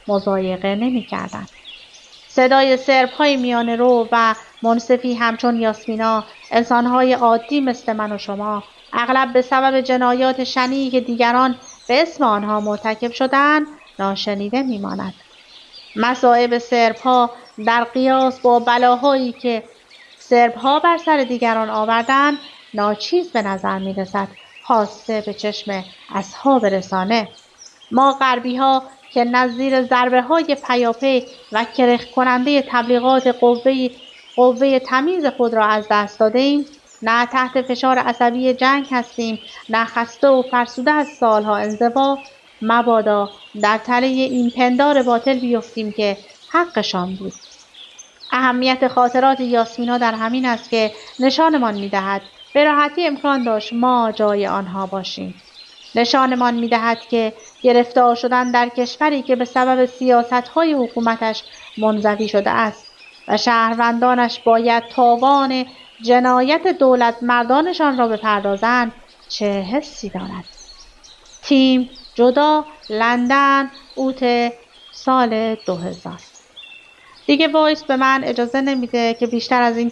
مضایقه نمی‌کردند. صدای سرب‌های میانه رو و منصفی همچون یاسمینا، انسان‌های عادی مثل من و شما، اغلب به سبب جنایات شنیعی که دیگران به اسم آنها مرتکب شدند ناشنیده می‌ماند. مصائب سرب‌ها در قیاس با بلاهایی که سرب‌ها بر سر دیگران آوردند ناچیز به نظر می‌رسد، خاصه به چشم اصحاب رسانه. ما غربی‌ها که نظیر ضربه‌های پیاپی و کرخ کننده تبلیغات قوه تمیز خود را از دست داده‌ایم، نه تحت فشار عصبی جنگ هستیم، نه خسته و فرسوده از سالها انزوا، مبادا در تله این پندار باطل بیفتیم که حقشان بود. اهمیت خاطرات یاسمینا در همین است که نشانمان می‌دهد به راحتی امکان داشت ما جای آنها باشیم. نشانمان می‌دهد که گرفتار شدن در کشوری که به سبب سیاست‌های حکومتش منزوی شده است و شهروندانش باید تاوان جنایت دولت مردانشان را بپردازند چه حسی دارد. تیم جدا، لندن، اوت سال 2000. دیگه وایس به من اجازه نمیده که بیشتر از این